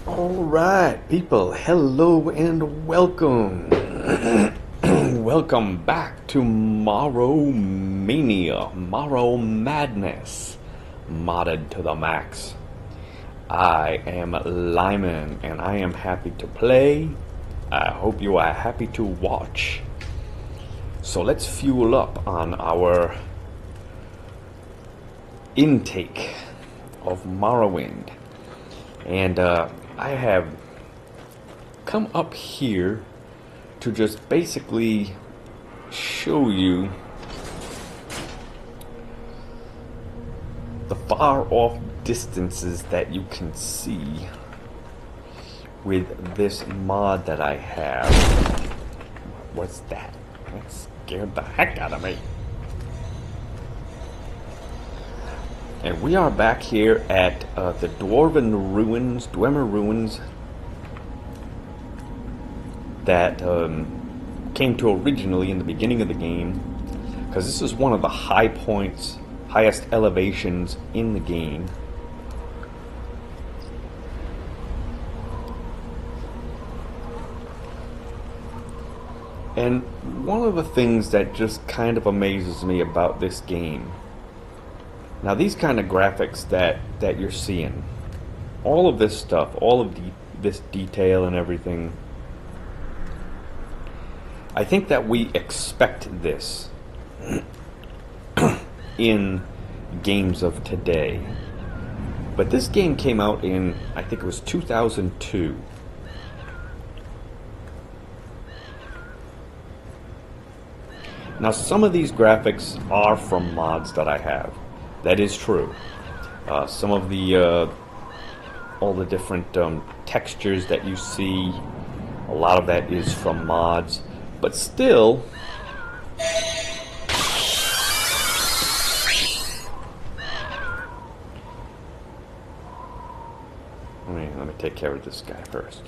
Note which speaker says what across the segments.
Speaker 1: Alright, people, hello and welcome. Welcome back to Morrowmania, Morrow Madness, modded to the max. I am Lyman, and I am happy to play. I hope you are happy to watch. So let's fuel up on our intake of Morrowind. And I have come up here to just basically show you the far off distances that you can see with this mod that I have. What's that? That scared the heck out of me. And we are back here at the Dwemer Ruins that came to originally in the beginning of the game, because this is one of the high points, highest elevations in the game. And one of the things that just kind of amazes me about this game, now these kind of graphics that you're seeing, all of this stuff, all of this detail and everything, I think that we expect this in games of today. But this game came out in, I think it was 2002. Now some of these graphics are from mods that I have. That is true. Some of the all the different textures that you see, a lot of that is from mods, but still, let me take care of this guy first.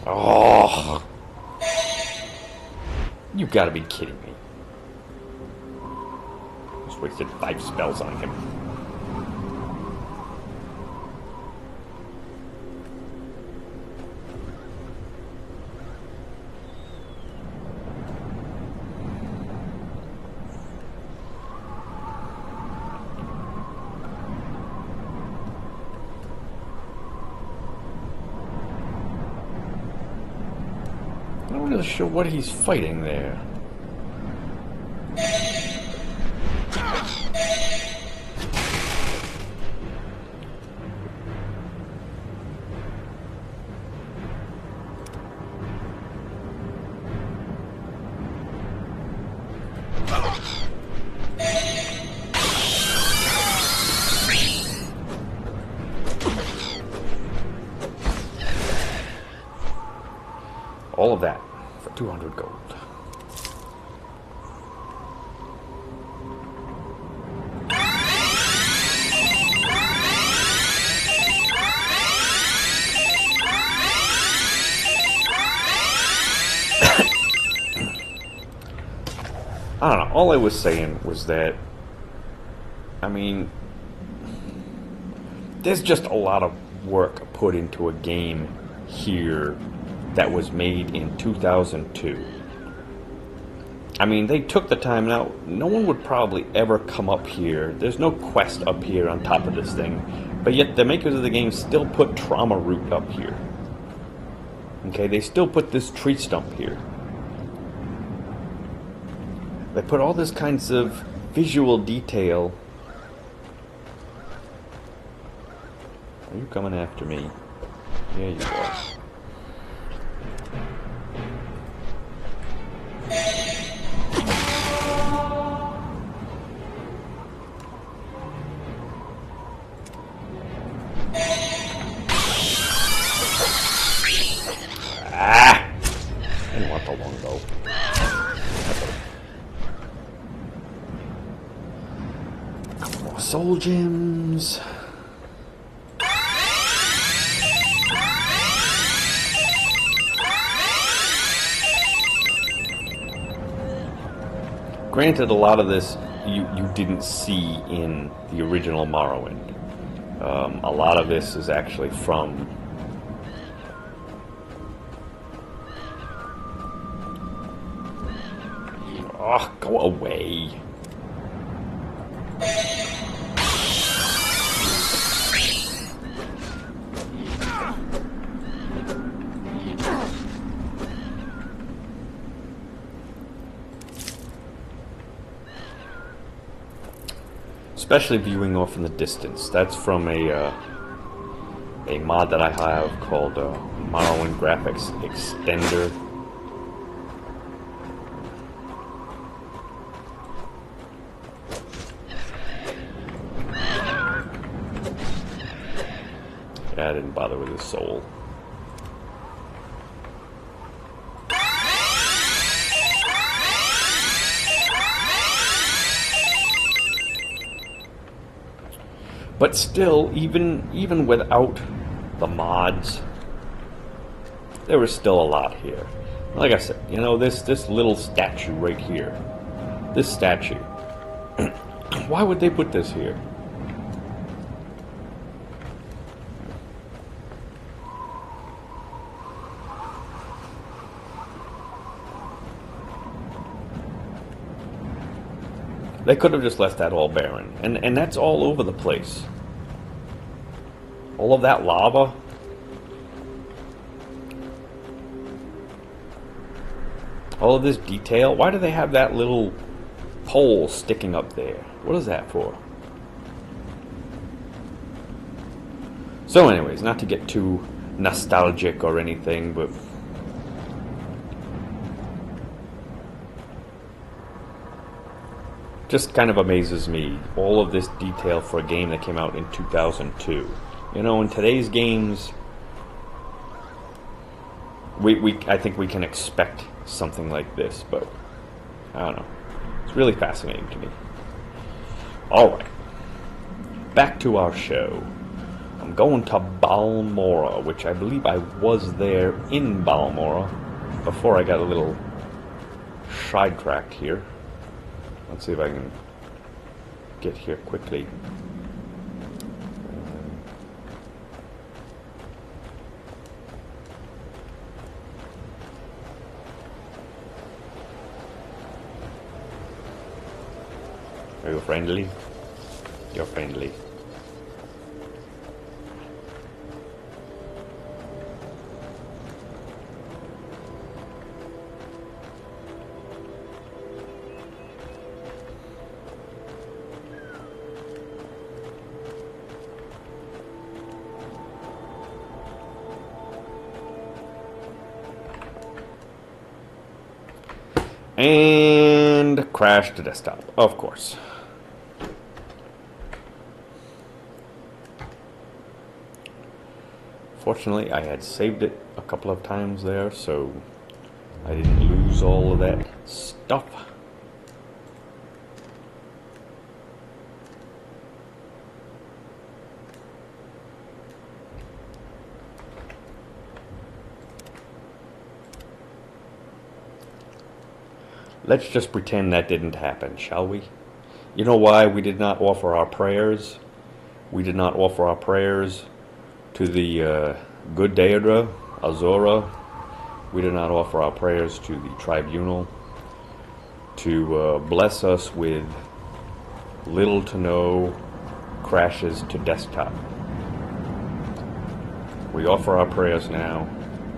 Speaker 1: Oh, you gotta be kidding me. Just wasted 5 spells on him. I'm not really sure what he's fighting there. All of that for 200 gold. I don't know, all I was saying was that, I mean, there's just a lot of work put into a game here that was made in 2002. I mean, they took the time. Now, no one would probably ever come up here. There's no quest up here on top of this thing. But yet, the makers of the game still put Trauma Root up here. Okay, they still put this tree stump here. They put all this kinds of visual detail. Are you coming after me? Yeah, you are. Ah! I didn't want the longbow. Couple more soul gems. Granted, a lot of this you didn't see in the original Morrowind. A lot of this is actually from go away. Especially viewing off in the distance. That's from a mod that I have called Morrowind Graphics Extender. Yeah, I didn't bother with his soul. But still, even without the mods, there was still a lot here. Like I said, you know, this little statue right here. This statue. Why would they put this here? They could have just left that all barren. And that's all over the place. All of that lava. All of this detail. Why do they have that little pole sticking up there? What is that for? So anyways, not to get too nostalgic or anything, but just kind of amazes me, all of this detail for a game that came out in 2002. You know, in today's games, I think we can expect something like this, but I don't know. It's really fascinating to me. Alright, back to our show. I'm going to Balmora, which I believe I was there in Balmora before I got a little sidetracked here. Let's see if I can get here quickly. Are you friendly? You're friendly. And crash the desktop, of course. Fortunately, I had saved it a couple of times there, so I didn't lose all of that stuff. Let's just pretend that didn't happen, shall we? You know why we did not offer our prayers? We did not offer our prayers to the good Deidre, Azora. We did not offer our prayers to the tribunal to bless us with little to no crashes to desktop. We offer our prayers now.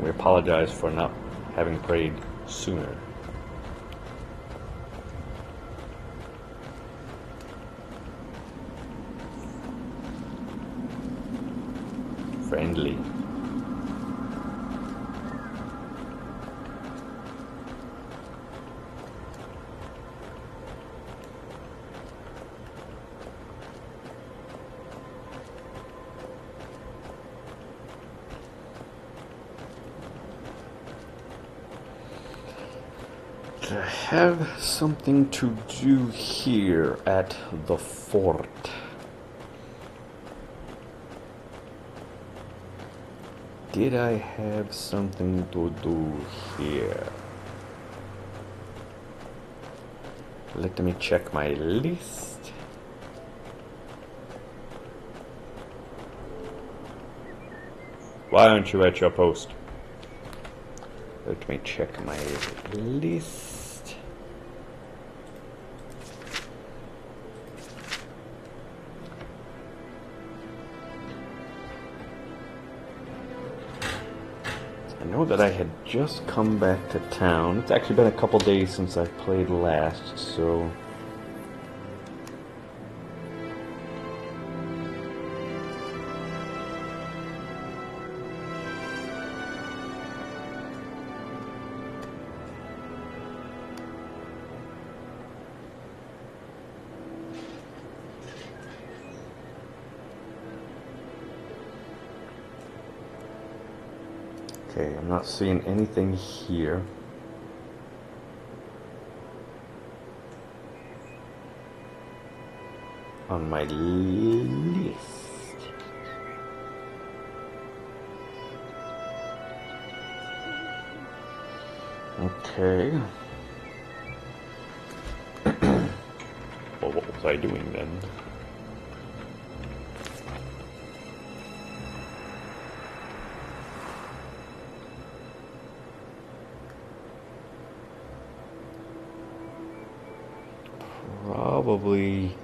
Speaker 1: We apologize for not having prayed sooner. Friendly. I have something to do here at the fort. Did I have something to do here? Let me check my list. Why aren't you at your post? Let me check my list. I know that I had just come back to town. It's actually been a couple days since I played last, so... Okay, I'm not seeing anything here. On my list. Okay. Well, what was I doing then? Probably...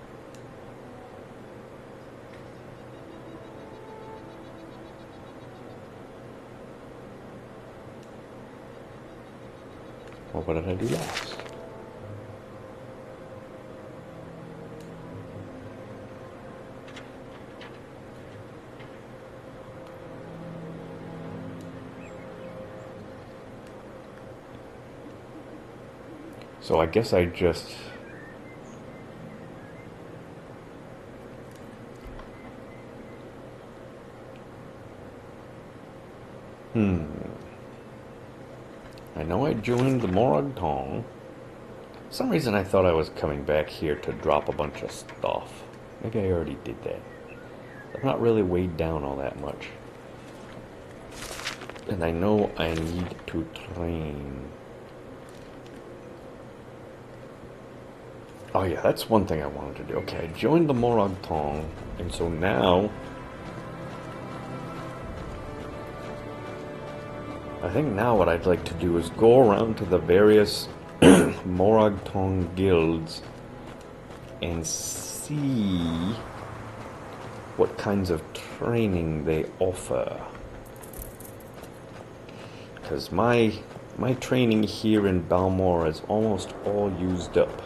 Speaker 1: Well, what did I do last? So I guess I just... I know I joined the Morrowind. For some reason I thought I was coming back here to drop a bunch of stuff. Maybe I already did that. I'm not really weighed down all that much. And I know I need to train. Oh yeah, that's one thing I wanted to do. Okay, I joined the Morrowind, and so now... I think now what I'd like to do is go around to the various Morrowind guilds and see what kinds of training they offer. Because my training here in Balmora is almost all used up.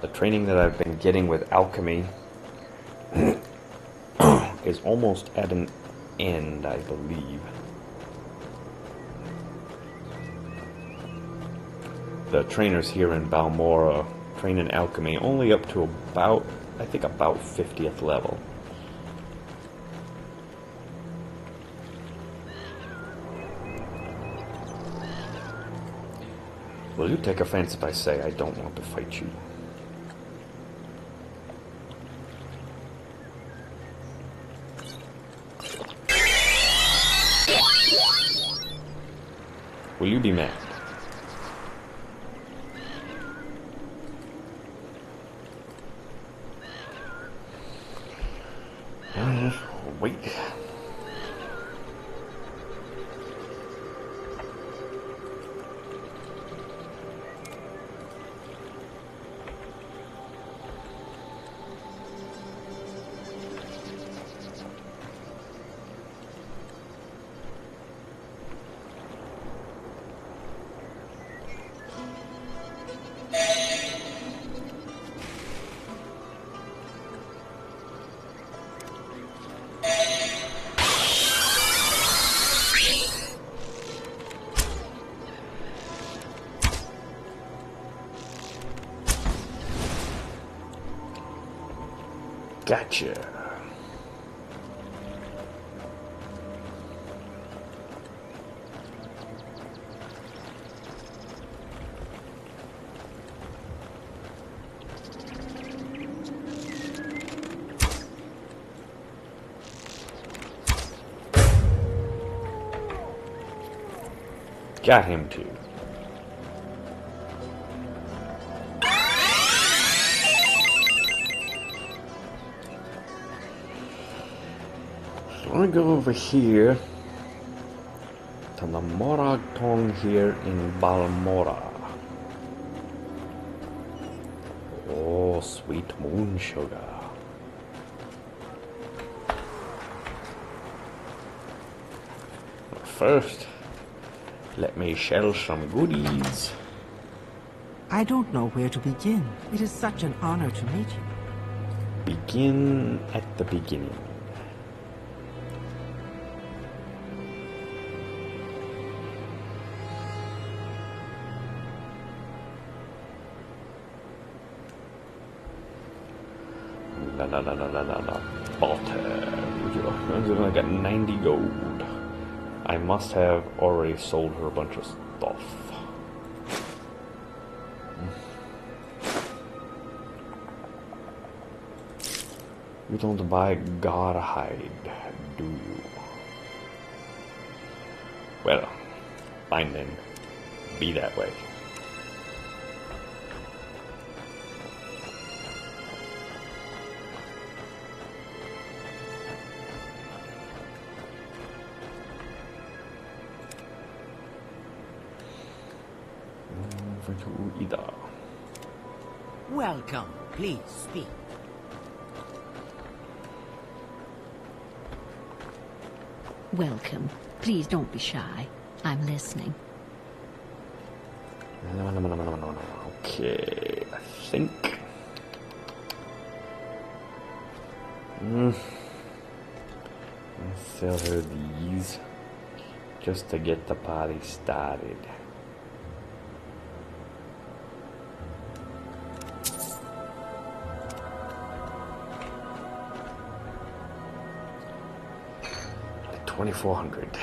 Speaker 1: The training that I've been getting with alchemy is almost at an end, I believe. The trainers here in Balmora train in alchemy only up to about, I think about 50th level. Will you take offense if I say I don't want to fight you? Will you be mad? Wait. Gotcha. Got him too. I'm gonna go over here to the Morag Tong here in Balmora. Oh, sweet moon sugar. But first, let me shell some goodies.
Speaker 2: I don't know where to begin. It is such an honor to meet you.
Speaker 1: Begin at the beginning. La la la la la la la. I got 90 gold. I must have already sold her a bunch of stuff. You don't buy gar hide, do you? Well, fine then. Be that way. Over to Ida.
Speaker 2: Welcome. Please speak.
Speaker 3: Welcome. Please don't be shy. I'm listening.
Speaker 1: Okay, I think. Let's sell her these just to get the party started. At 2,400.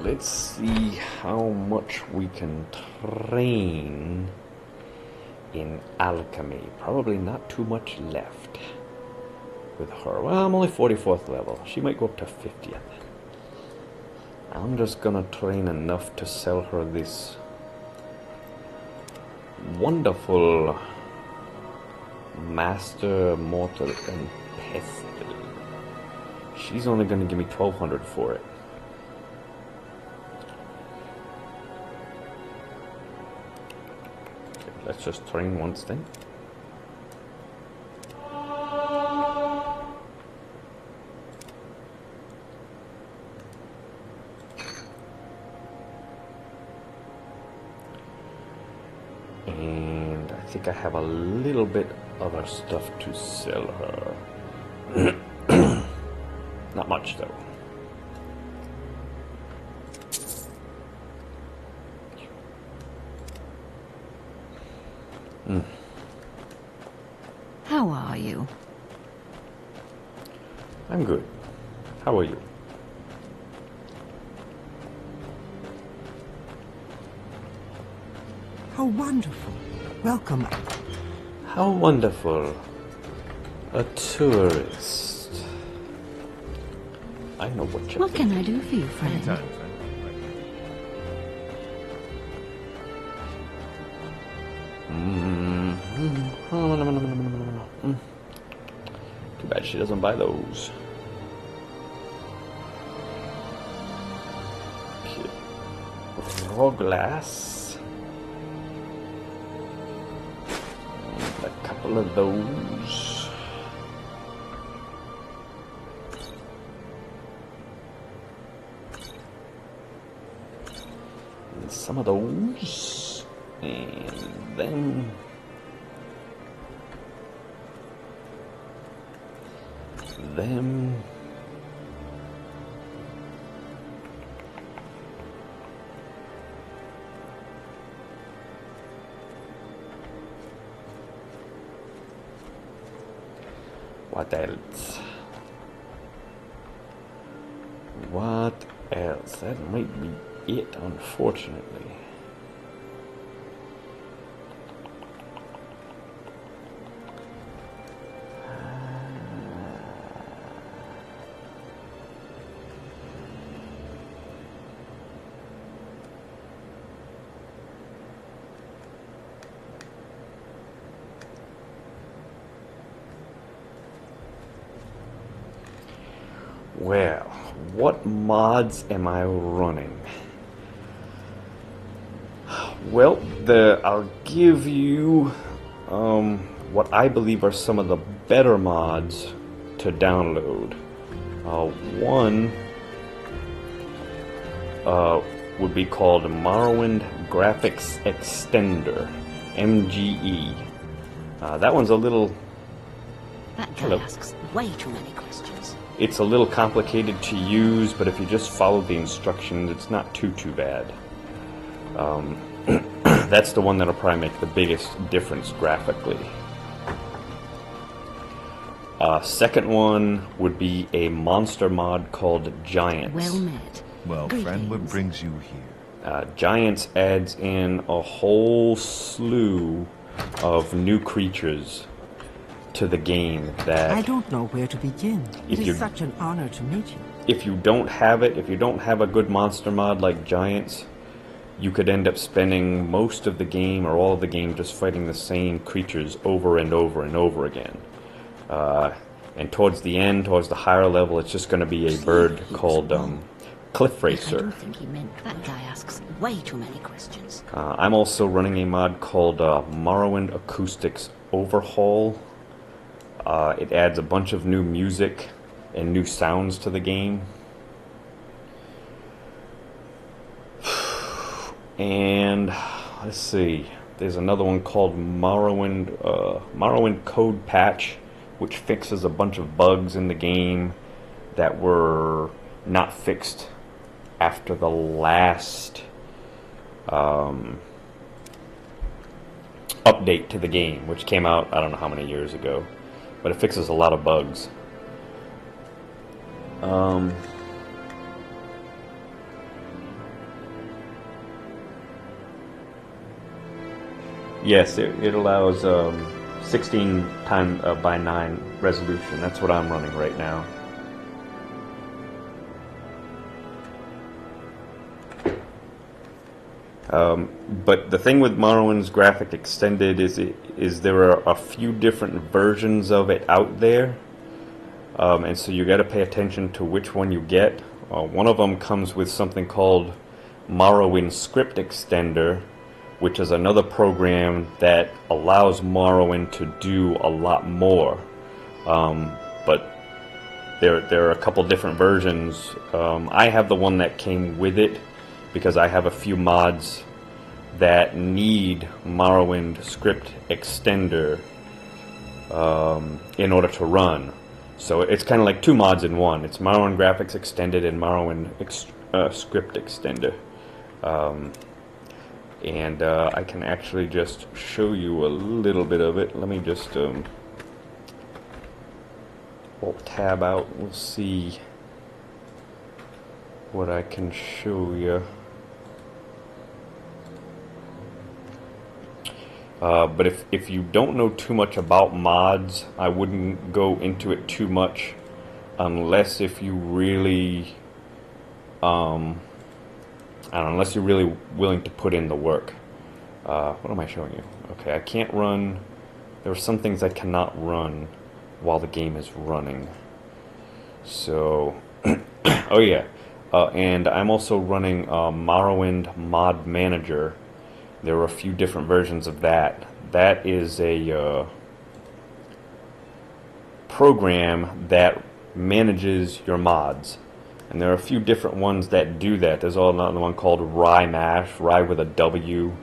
Speaker 1: Let's see how much we can train in alchemy. Probably not too much left with her. Well, I'm only 44th level. She might go up to 50th. I'm just gonna train enough to sell her this wonderful Master Mortar and Pestle. She's only gonna give me 1,200 for it. Let's just train once then. And I think I have a little bit other stuff to sell her. Not much though.
Speaker 3: How are you?
Speaker 1: I'm good. How are you?
Speaker 2: How wonderful. Welcome.
Speaker 1: How wonderful. A tourist. I know what you're
Speaker 3: What can I do for you, friend?
Speaker 1: Too bad she doesn't buy those. Okay. Raw glass. And a couple of those. And some of those. And then them. What else? What else? That might be it, unfortunately. Well, what mods am I running? Well, I'll give you what I believe are some of the better mods to download. One would be called Morrowind Graphics Extender, MGE. That one's a little...
Speaker 3: That guy asks way too many questions.
Speaker 1: It's a little complicated to use, but if you just follow the instructions, it's not too bad. That's the one that'll probably make the biggest difference graphically. Second one would be a monster mod called Giants.
Speaker 3: Well met.
Speaker 4: Well, friend, what brings you here?
Speaker 1: Giants adds in a whole slew of new creatures to the game that...
Speaker 2: I don't know where to begin. It is such an honor to meet you.
Speaker 1: If you don't have it, if you don't have a good monster mod like Giants, you could end up spending most of the game or all of the game just fighting the same creatures over and over and over again. And towards the end, towards the higher level, it's just going to be a bird called Cliff Racer.
Speaker 3: I don't think he meant that guy asks way too many questions.
Speaker 1: I'm also running a mod called Morrowind Acoustic's Overhaul. It adds a bunch of new music and new sounds to the game. And let's see, there's another one called Morrowind Code Patch, which fixes a bunch of bugs in the game that were not fixed after the last update to the game, which came out I don't know how many years ago, but it fixes a lot of bugs. Yes, it allows 16 by 9 resolution. That's what I'm running right now. But the thing with Morrowind's Graphic Extended is there are a few different versions of it out there, and so you got to pay attention to which one you get. One of them comes with something called Morrowind Script Extender, which is another program that allows Morrowind to do a lot more. But there are a couple different versions. I have the one that came with it because I have a few mods that need Morrowind Script Extender in order to run. So it's kind of like two mods in one. It's Morrowind Graphics Extended and Morrowind Script Extender. And I can actually just show you a little bit of it. Let me just Alt tab out. We'll see what I can show you. But if you don't know too much about mods, I wouldn't go into it too much unless if you really unless you're really willing to put in the work. What am I showing you? Okay, I can't run. There are some things I cannot run while the game is running. So, oh yeah, and I'm also running Morrowind Mod Manager. There are a few different versions of that. That is a program that manages your mods. And there are a few different ones that do that. There's another one called Rye Mash, Rye with a W.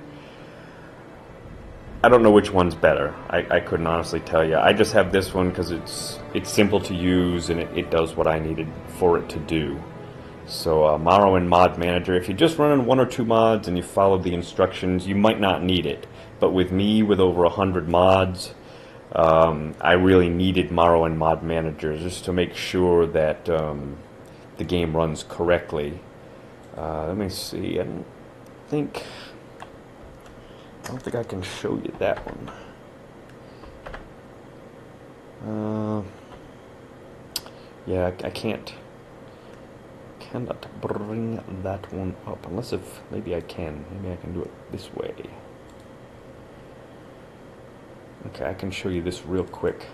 Speaker 1: I don't know which one's better. I couldn't honestly tell you. I just have this one because it's simple to use and it does what I needed for it to do. So Morrowind Mod Manager, if you're just running one or two mods and you follow the instructions, you might not need it. But with me, with over 100 mods, I really needed Morrowind Mod Manager just to make sure that the game runs correctly. Let me see. I don't think I can show you that one. Yeah, I cannot bring that one up unless maybe I can. Maybe I can do it this way. Okay, I can show you this real quick.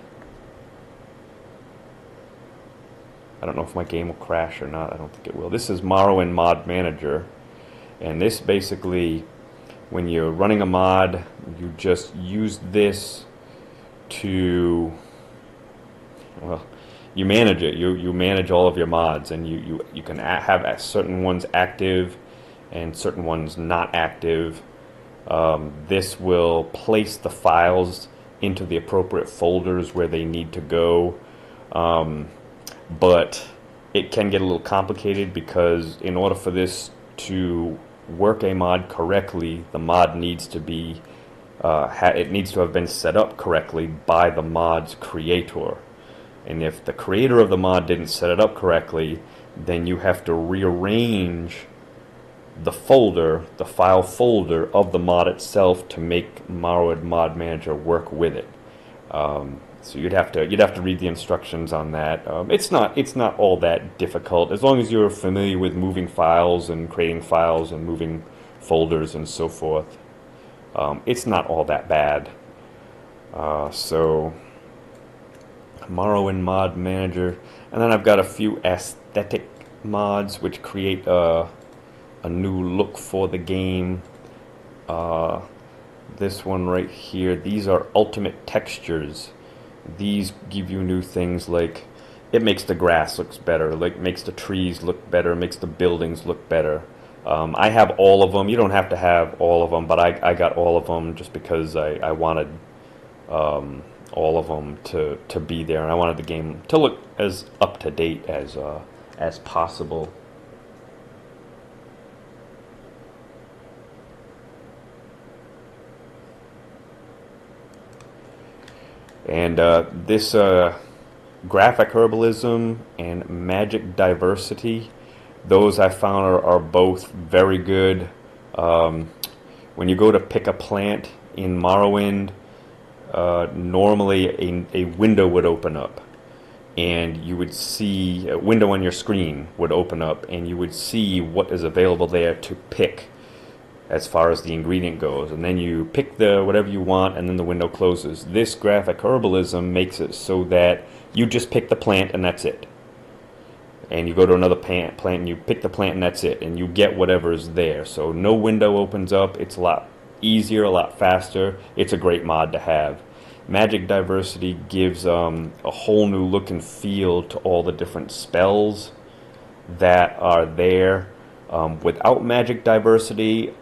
Speaker 1: I don't know if my game will crash or not. I don't think it will. This is Morrowind Mod Manager, and this basically, when you're running a mod, you just use this to, well, you manage it. You manage all of your mods, and you can have certain ones active and certain ones not active. This will place the files into the appropriate folders where they need to go. But it can get a little complicated because in order for this to work a mod correctly, the mod needs to be it needs to have been set up correctly by the mod's creator. And if the creator of the mod didn't set it up correctly, then you have to rearrange the folder, the file folder of the mod itself to make Morrowind Mod Manager work with it. So you'd have to read the instructions on that. It's not all that difficult as long as you're familiar with moving files and creating files and moving folders and so forth. It's not all that bad. So Morrowind Mod Manager, and then I've got a few aesthetic mods which create a new look for the game. This one right here, these are ultimate textures. These give you new things like it makes the grass looks better, like makes the trees look better, makes the buildings look better. I have all of them. You don't have to have all of them, but I got all of them just because I wanted all of them to be there, and I wanted the game to look as up to date as possible. And this graphic herbalism and magic diversity, those I found are both very good. When you go to pick a plant in Morrowind, normally a window would open up, and you would see a window on your screen would open up, and you would see what is available there to pick as far as the ingredient goes, and then you pick the whatever you want, and then the window closes. This graphic herbalism makes it so that you just pick the plant and that's it. And you go to another plant and you pick the plant and that's it, and you get whatever is there. So no window opens up. It's a lot easier, a lot faster. It's a great mod to have. Magic diversity gives a whole new look and feel to all the different spells that are there. Without magic diversity,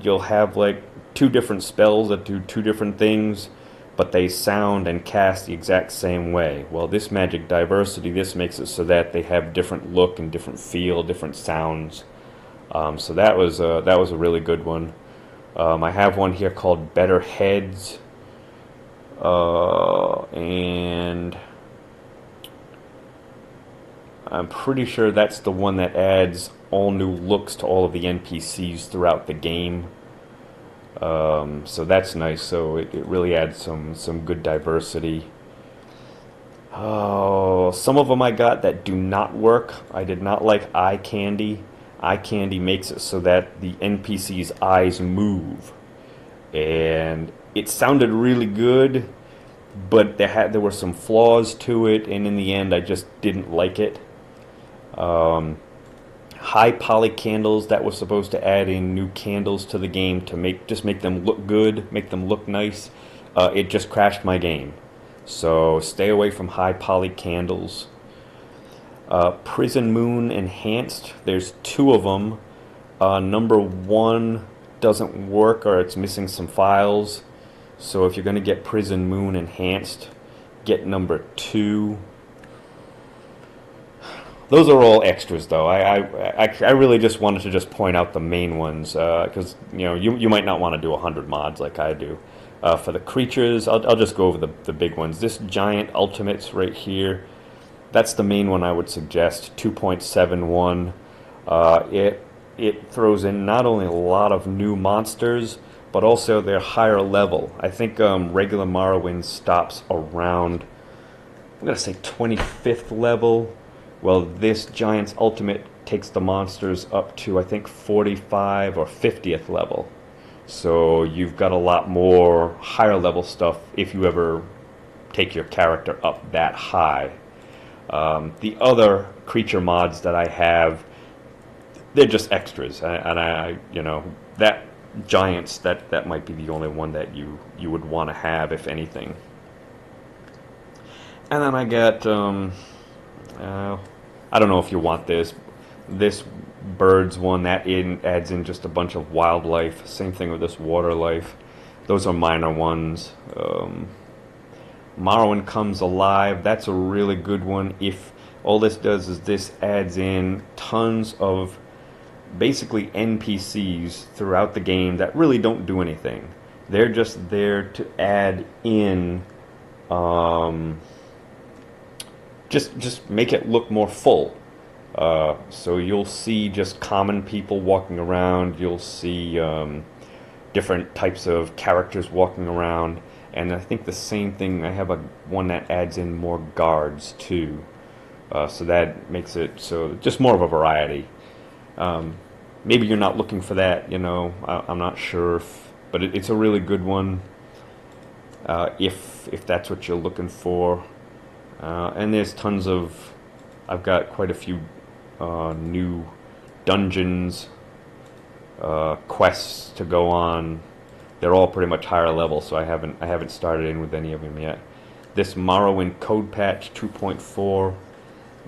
Speaker 1: you'll have like two different spells that do two different things, but they sound and cast the exact same way. Well, this magic diversity, this makes it so that they have different look and different feel, different sounds. So that was a really good one. I have one here called Better Heads, and I'm pretty sure that's the one that adds all new looks to all of the NPCs throughout the game. So that's nice. So it really adds some good diversity. Oh, some of them I got that do not work. I did not like eye candy. Eye candy makes it so that the NPC's eyes move, and it sounded really good, but there were some flaws to it, and in the end I just didn't like it. High poly candles, that was supposed to add in new candles to the game to make them look good, make them look nice. It just crashed my game. So stay away from high poly candles. Prison Moon Enhanced, there's two of them. Number one doesn't work, or it's missing some files. So if you're going to get Prison Moon Enhanced, get number two. Those are all extras, though. I really just wanted to just point out the main ones, because you might not want to do 100 mods like I do. For the creatures, I'll just go over the big ones. This giant ultimates right here, that's the main one I would suggest. 2.71. It throws in not only a lot of new monsters, but also they're higher level. I think regular Morrowind stops around, I'm gonna say 25th level. Well, this Giant's Ultimate takes the monsters up to, I think, 45 or 50th level. So you've got a lot more higher level stuff if you ever take your character up that high. The other creature mods that I have, they're just extras, and I you know, that giants, that might be the only one that you would want to have, if anything. And then I got I don't know if you want this birds one that adds in just a bunch of wildlife. Same thing with this water life. Those are minor ones. Morrowind Comes Alive, that's a really good one. If all this does is this adds in tons of basically NPCs throughout the game that really don't do anything. They're just there to add in, just make it look more full. So you'll see just common people walking around. You'll see different types of characters walking around. And I think the same thing, I have one that adds in more guards too. So that makes it so just more of a variety. Maybe you're not looking for that, you know, I'm not sure, but it's a really good one if that's what you're looking for. And there's tons of, I've got quite a few new dungeons, quests to go on. They're all pretty much higher level, so I haven't started in with any of them yet. This Morrowind Code Patch 2.4,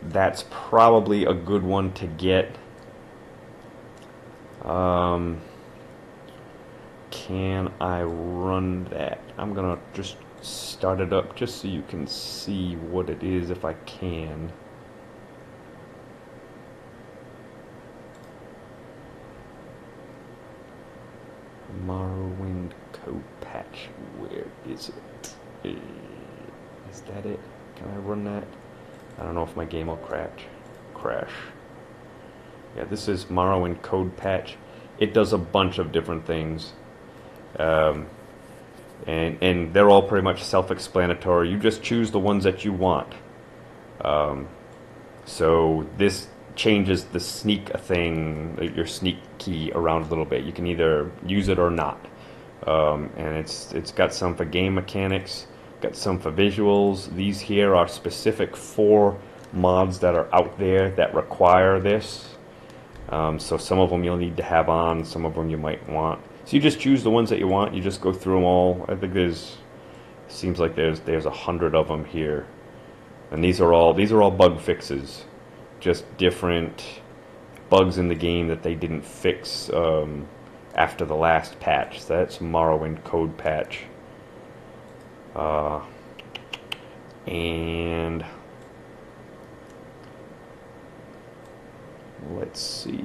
Speaker 1: that's probably a good one to get. Can I run that? I'm gonna just start it up just so you can see what it is if I can. Morrowind Code Patch, where is it? Is that it? Can I run that? I don't know if my game will crash. Yeah, this is Morrowind Code Patch. It does a bunch of different things. And they're all pretty much self-explanatory. You just choose the ones that you want. So this changes the sneak thing, your sneak key around a little bit. You can either use it or not. And it's got some for game mechanics, got some for visuals. These here are specific for mods that are out there that require this. So some of them you'll need to have on, some of them you might want. So you just choose the ones that you want. You just go through them all. I think seems like there's 100 of them here, and these are all bug fixes, just different bugs in the game that they didn't fix after the last patch. So that's Morrowind Code Patch, and let's see,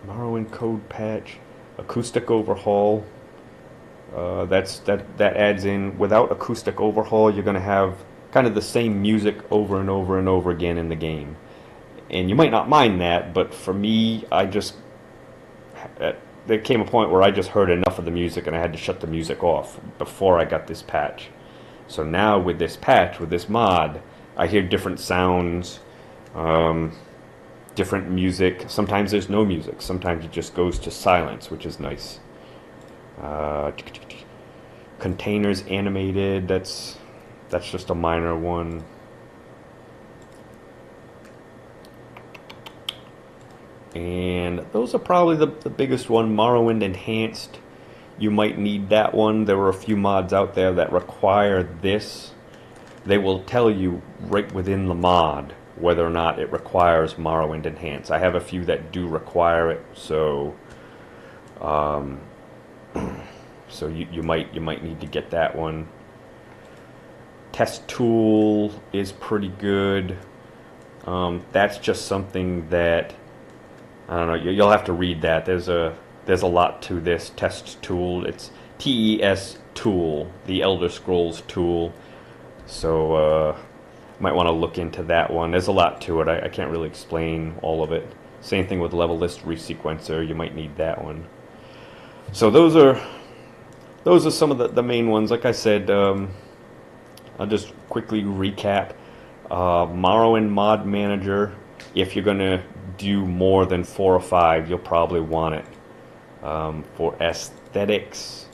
Speaker 1: Morrowind Code Patch. Acoustic Overhaul, that adds in. Without Acoustic Overhaul, you're going to have kind of the same music over and over and over again in the game, and you might not mind that, but for me, there came a point where I just heard enough of the music and I had to shut the music off before I got this patch. So now with this patch, with this mod, I hear different sounds, different music. Sometimes there's no music. Sometimes it just goes to silence, which is nice. Containers animated. That's just a minor one. And those are probably the biggest one. Morrowind Enhanced. You might need that one. There were a few mods out there that require this. They will tell you right within the mod whether or not it requires Morrowind Enhanced. I have a few that do require it, so so you might need to get that one. Test Tool is pretty good. That's just something that, I don't know, you'll have to read that. There's a lot to this Test Tool. It's TES Tool, the Elder Scrolls tool. So might want to look into that one. There's a lot to it. I can't really explain all of it. Same thing with Level List Resequencer. You might need that one. So those are some of the main ones. Like I said, I'll just quickly recap. Morrowind Mod Manager. If you're going to do more than 4 or 5, you'll probably want it. For aesthetics,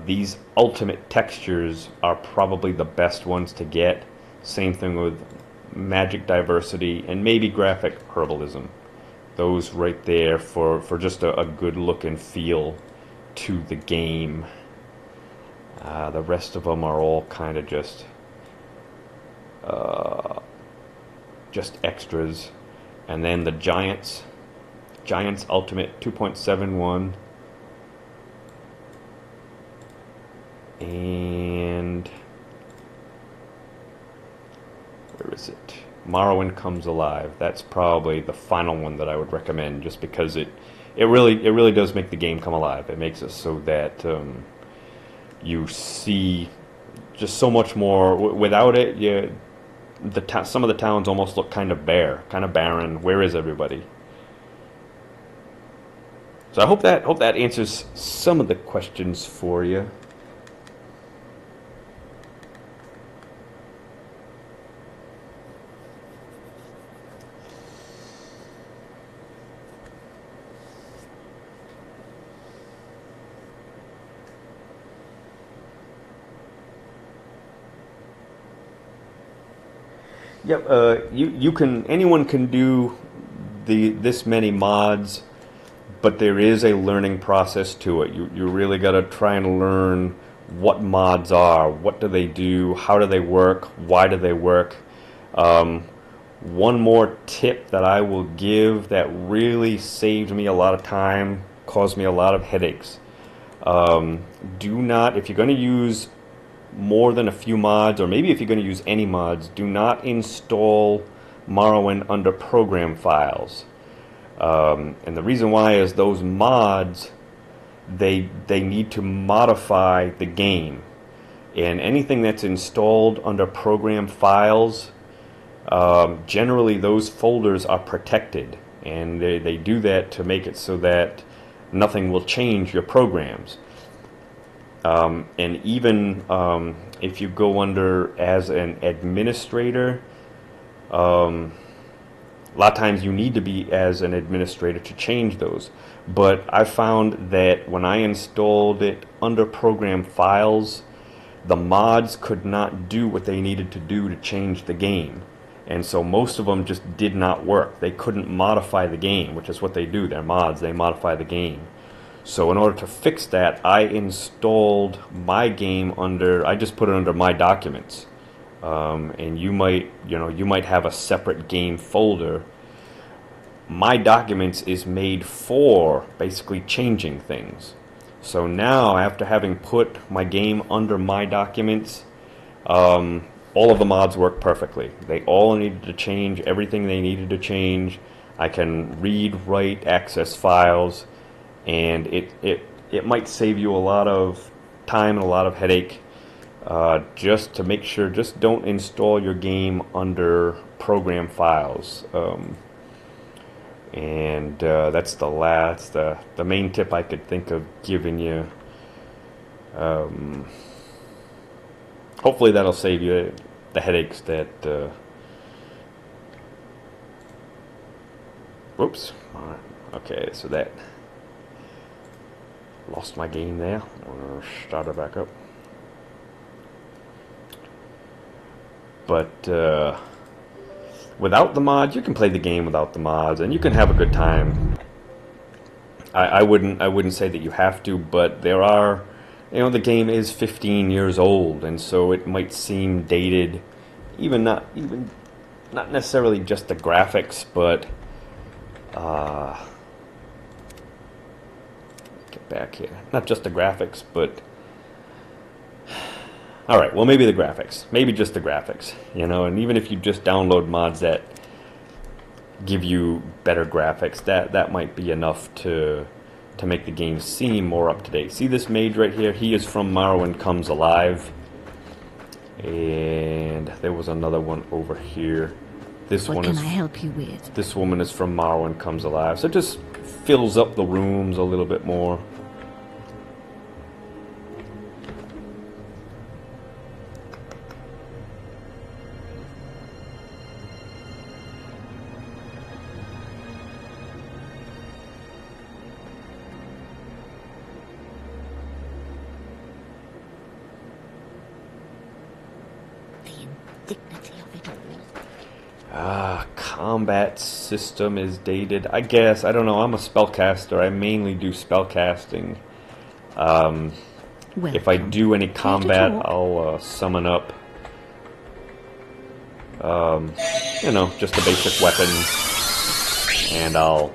Speaker 1: these ultimate textures are probably the best ones to get. Same thing with magic diversity and maybe graphic herbalism. Those right there for just a good look and feel to the game. The rest of them are all kind of just extras. And then the Giants Ultimate 2.71. And where is it? Morrowind Comes Alive. That's probably the final one that I would recommend, just because it really does make the game come alive. It makes it so that you see just so much more. Without it, some of the towns almost look kind of bare, kind of barren. Where is everybody? So I hope that answers some of the questions for you. Yep, anyone can do this many mods, but there is a learning process to it. You really got to try and learn what mods are, what do they do, how do they work, why do they work. One more tip that I will give that really saved me a lot of time, caused me a lot of headaches. Do not, if you're going to use more than a few mods, or maybe if you're going to use any mods, do not install Morrowind under program files. And the reason why is those mods, they need to modify the game, and anything that's installed under program files, generally those folders are protected, and they do that to make it so that nothing will change your programs. And even if you go under as an administrator, a lot of times you need to be as an administrator to change those. But I found that when I installed it under program files, the mods could not do what they needed to do to change the game. And so most of them just did not work. They couldn't modify the game, which is what they do. They're mods, they modify the game. So in order to fix that, I installed my game I just put it under my documents. And you might have a separate game folder. My documents is made for basically changing things. So now, after having put my game under my documents, all of the mods work perfectly. They all needed to change everything they needed to change. I can read, write, access files. And it might save you a lot of time and a lot of headache, just to make sure, just don't install your game under program files. And that's the main tip I could think of giving you. Hopefully that'll save you the headaches that whoops. All right. Okay, so that lost my game there. I'm gonna start it back up. But without the mods, you can play the game without the mods, and you can have a good time. I wouldn't say that you have to, but there are, the game is 15 years old, and so it might seem dated, not necessarily just the graphics, but get back here. Not just the graphics, but all right, well, maybe the graphics. Maybe just the graphics, and even if you just download mods that give you better graphics, that might be enough to make the game seem more up to date. See this mage right here? He is from Morrowind Comes Alive. And there was another one over here.
Speaker 3: What can I help you with?
Speaker 1: This woman is from Morrowind Comes Alive. So it just fills up the rooms a little bit more.
Speaker 3: The indignity
Speaker 1: combat system is dated. I guess. I don't know. I'm a spellcaster. I mainly do spellcasting. If I do any combat, I'll summon up, just the basic weapons, and I'll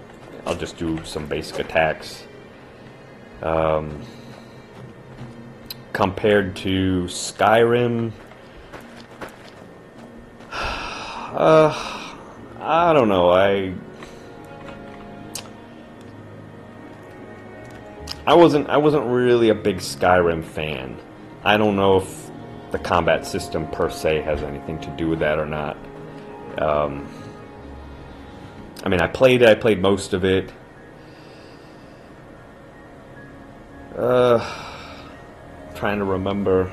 Speaker 1: just do some basic attacks. Compared to Skyrim, I don't know. I wasn't really a big Skyrim fan. I don't know if the combat system per se has anything to do with that or not. I mean, I played it. I played most of it. Trying to remember.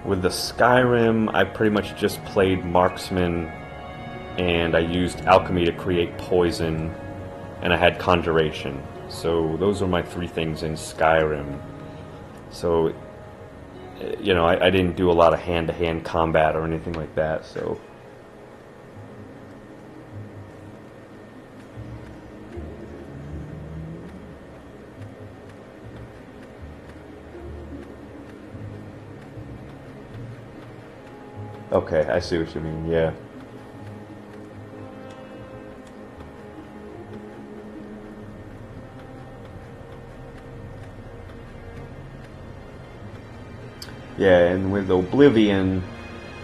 Speaker 1: With the Skyrim, I pretty much just played marksman, and I used alchemy to create poison, and I had conjuration. So those are my three things in Skyrim. So, I didn't do a lot of hand-to-hand combat or anything like that, so... Okay, I see what you mean, yeah. Yeah, and with Oblivion,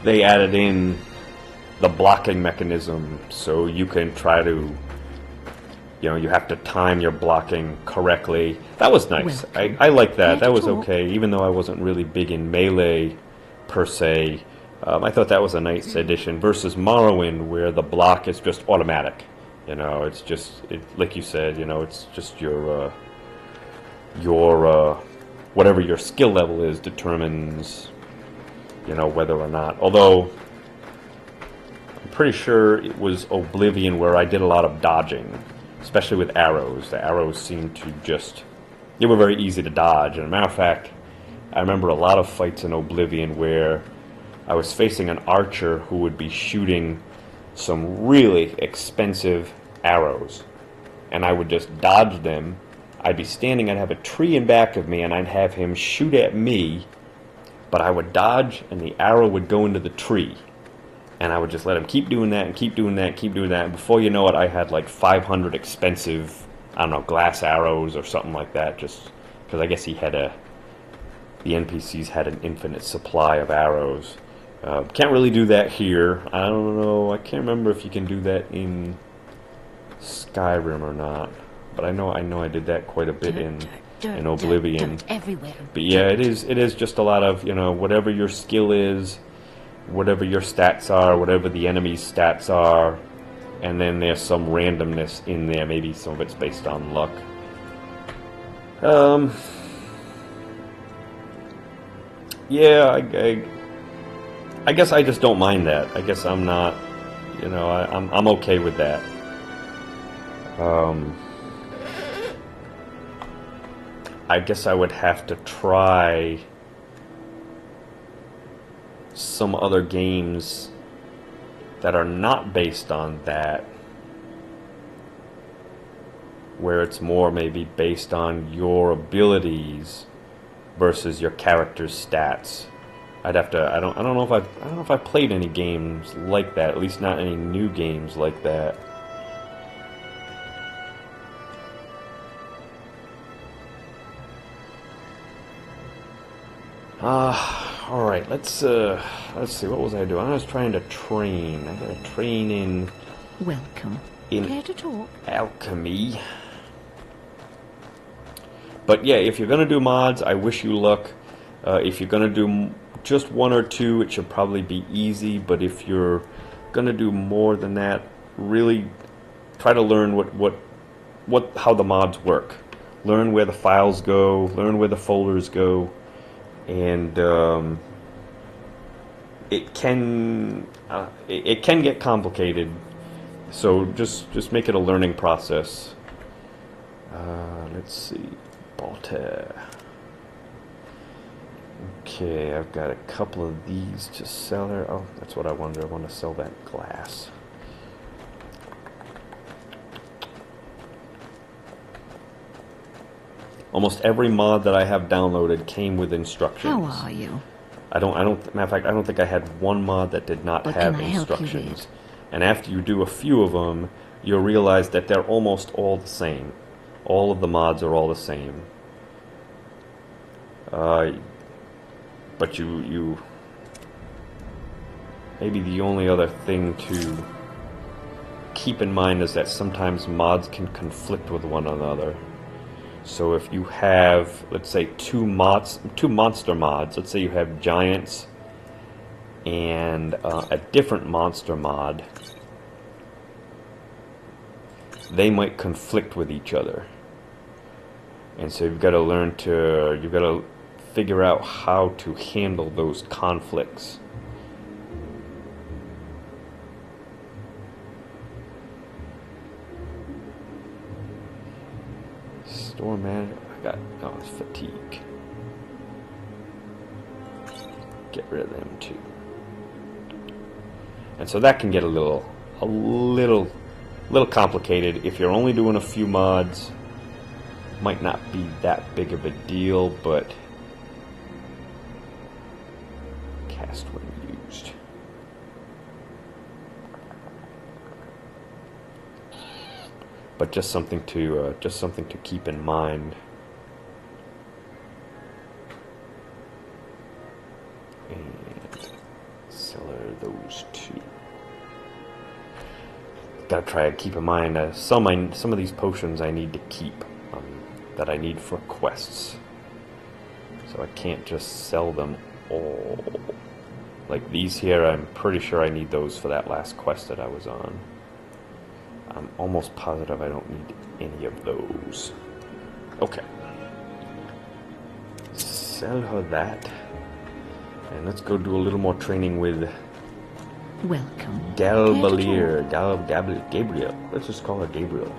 Speaker 1: they added in the blocking mechanism, so you can try to, you have to time your blocking correctly. That was nice. I like that. That was okay, even though I wasn't really big in melee, per se. I thought that was a nice addition versus Morrowind, where the block is just automatic. It's just like you said. It's just your whatever your skill level is determines whether or not. Although I'm pretty sure it was Oblivion where I did a lot of dodging, especially with arrows. The arrows seemed to they were very easy to dodge. And as a matter of fact, I remember a lot of fights in Oblivion where I was facing an archer who would be shooting some really expensive arrows, and I would just dodge them. I'd be standing, I'd have a tree in back of me, and I'd have him shoot at me, but I would dodge, and the arrow would go into the tree. And I would just let him keep doing that, and keep doing that, and keep doing that, and before you know it, I had like 500 expensive, glass arrows or something like that, just because I guess the NPCs had an infinite supply of arrows. Can't really do that here. I don't know. I can't remember if you can do that in Skyrim or not. But I know I did that quite a bit in Oblivion. But yeah, it is just a lot of whatever your skill is, whatever your stats are, whatever the enemy's stats are, and then there's some randomness in there. Maybe some of it's based on luck. Yeah, I guess I just don't mind that. I guess I'm not, I'm okay with that. I guess I would have to try some other games that are not based on that, where it's more maybe based on your abilities versus your character's stats. I'd have to. I don't know if I've played any games like that. At least not any new games like that. All right. Let's see. What was I doing? I was trying to train. I got to train in.
Speaker 3: Welcome.
Speaker 1: In
Speaker 3: to talk.
Speaker 1: Alchemy. But yeah, if you're gonna do mods, I wish you luck. If you're gonna do just one or two, it should probably be easy, but if you're gonna do more than that, really try to learn how the mods work. Learn where the files go, learn where the folders go, and it can get complicated, so just make it a learning process. Let's see, Balter. Okay, I've got a couple of these to sell there. Oh, that's what I wanted. I want to sell that glass. Almost every mod that I have downloaded came with instructions.
Speaker 3: How are you?
Speaker 1: Matter of fact, I don't think I had one mod that did not
Speaker 3: What
Speaker 1: have
Speaker 3: can I help you
Speaker 1: instructions.
Speaker 3: with?
Speaker 1: And after you do a few of them, you'll realize that they're almost all the same. All of the mods are all the same. But you maybe the only other thing to keep in mind is that sometimes mods can conflict with one another. So if you have, let's say, two monster mods, let's say you have giants and a different monster mod, they might conflict with each other. And so you've got to figure out how to handle those conflicts. Store manager, it's fatigue. Get rid of them too. And so that can get a little complicated. If you're only doing a few mods, might not be that big of a deal, but cast when used. But just something to keep in mind. And cellar those two. Gotta try and keep in mind some of these potions I need to keep that I need for quests. So I can't just sell them all. Like these here, I'm pretty sure I need those for that last quest that I was on. I'm almost positive I don't need any of those. Okay. Sell her that. And let's go do a little more training with
Speaker 3: Welcome.
Speaker 1: Gabriel. Let's just call her Gabriel.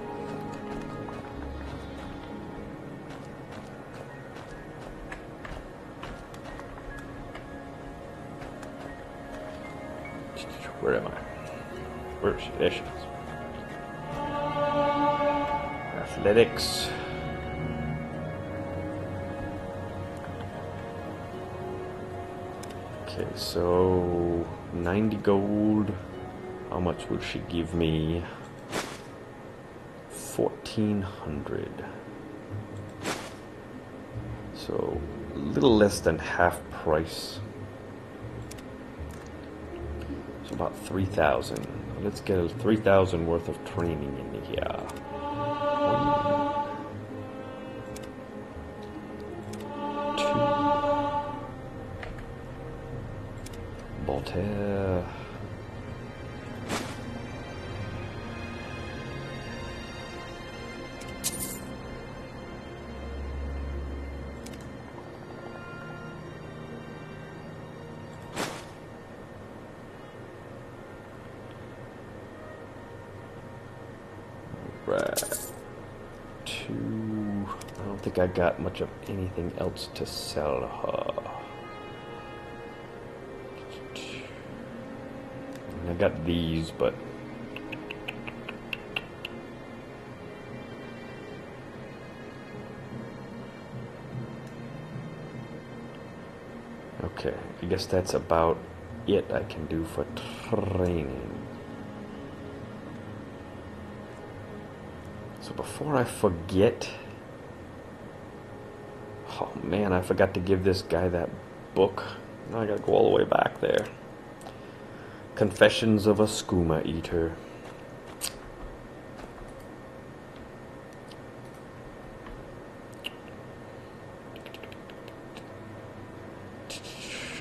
Speaker 1: Where am I? Where is she? There she is. Athletics. Okay, so 90 gold. How much would she give me? 1,400. So a little less than half price. So about 3,000. Let's get 3,000 worth of training in here. Voltaire. Right. Two. I don't think I got much of anything else to sell her. I got these, but okay, I guess that's about it I can do for training. So before I forget, oh man, I forgot to give this guy that book. Now I gotta go all the way back there. Confessions of a Skooma Eater.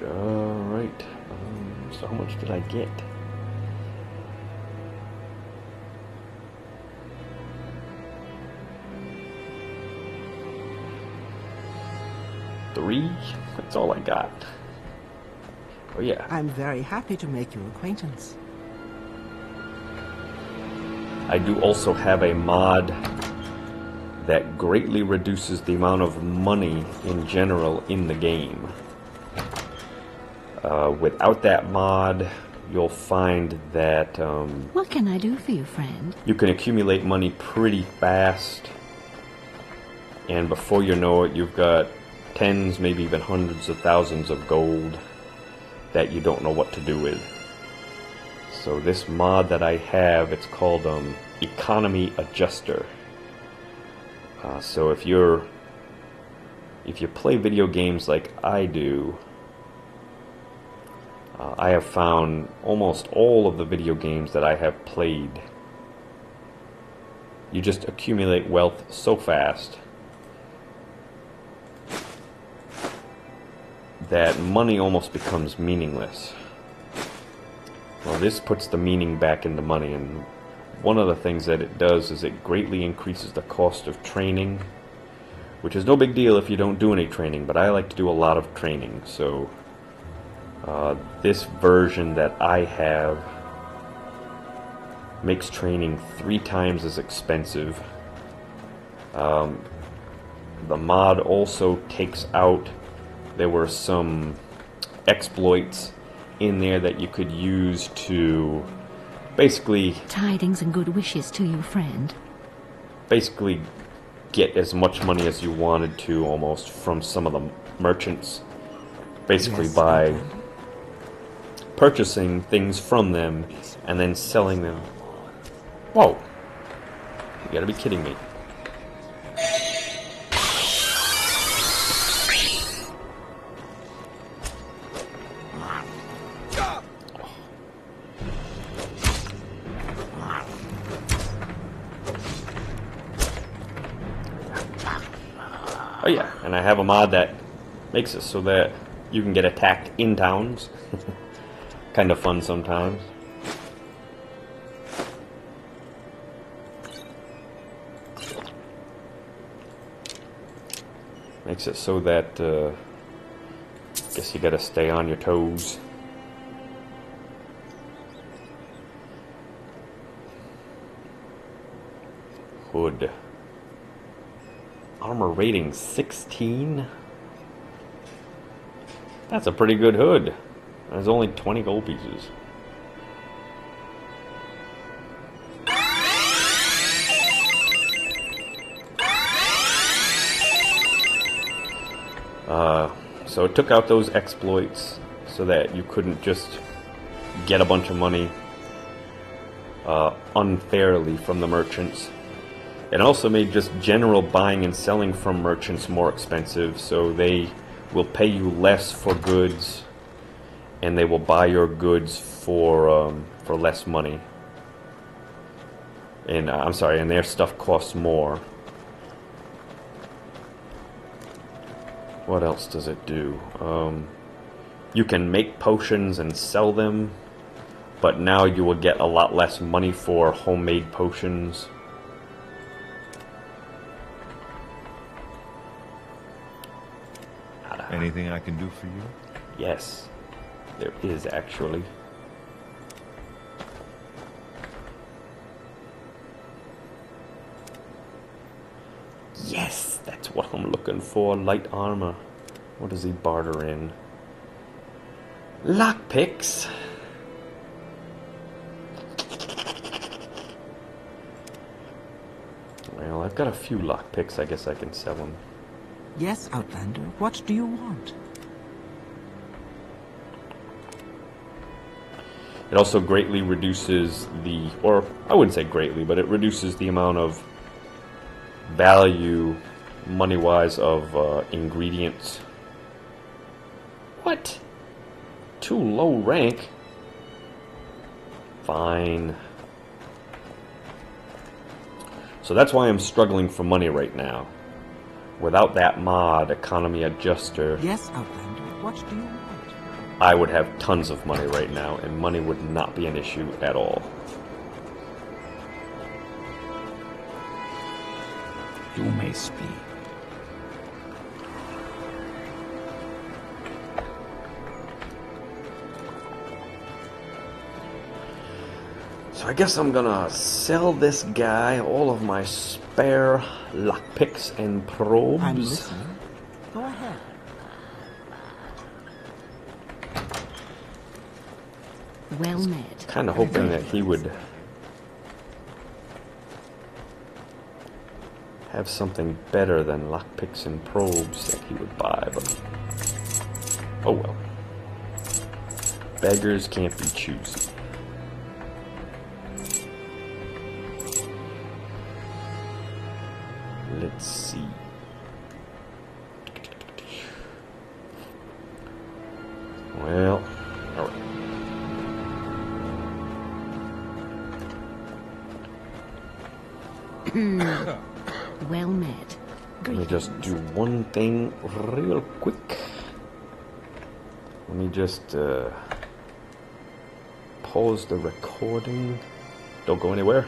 Speaker 1: Alright. So how much did I get? Three? That's all I got. Oh yeah.
Speaker 2: I'm very happy to make your acquaintance.
Speaker 1: I do also have a mod that greatly reduces the amount of money in general in the game. Without that mod, you'll find that
Speaker 3: What can I do for you, friend?
Speaker 1: you can accumulate money pretty fast. And before you know it, you've got tens, maybe even hundreds of thousands of gold that you don't know what to do with. So this mod that I have, it's called Economy Adjuster. So if you play video games like I do, I have found almost all of the video games that I have played, you just accumulate wealth so fast that money almost becomes meaningless. Well, this puts the meaning back into money, and one of the things that it does is it greatly increases the cost of training, which is no big deal if you don't do any training, but I like to do a lot of training. So this version that I have makes training 3 times as expensive. The mod also takes out, there were some exploits in there that you could use to basically...
Speaker 3: Tidings and good wishes to you, friend.
Speaker 1: Basically get as much money as you wanted to, almost, from some of the merchants. Basically
Speaker 2: Yes,
Speaker 1: by purchasing things from them and then selling them. Whoa! You gotta be kidding me. Oh yeah, and I have a mod that makes it so that you can get attacked in towns. Kind of fun sometimes. Makes it so that I guess you gotta stay on your toes. Hood. Armor rating 16? That's a pretty good hood. There's only 20 gold pieces. So it took out those exploits so that you couldn't just get a bunch of money unfairly from the merchants. It also made just general buying and selling from merchants more expensive, so they will pay you less for goods, and they will buy your goods for less money. And I'm sorry, and their stuff costs more. What else does it do? You can make potions and sell them, but now you will get a lot less money for homemade potions.
Speaker 4: Anything I can do for you?
Speaker 1: Yes, there is actually. Yes, that's what I'm looking for. Light armor. What does he barter in? Lockpicks. Well, I've got a few lockpicks. I guess I can sell them.
Speaker 2: Yes, Outlander, what do you want?
Speaker 1: It also greatly reduces the, or I wouldn't say greatly, but it reduces the amount of value, money-wise, of ingredients. What? Too low rank? Fine. So that's why I'm struggling for money right now. Without that mod, Economy Adjuster,
Speaker 2: Yes, Outlander, what do you want?
Speaker 1: I would have tons of money right now, and money would not be an issue at all.
Speaker 5: You may speak.
Speaker 1: So I guess I'm gonna sell this guy all of my spare lockpicks and probes.
Speaker 2: I'm listening. Go ahead.
Speaker 3: Well met.
Speaker 1: Kind of hoping that he would have something better than lockpicks and probes that he would buy, but oh well. Beggars can't be choosy. Let's see. Well, alright.
Speaker 3: Well met.
Speaker 1: Let me just do one thing real quick. Let me just pause the recording. Don't go anywhere.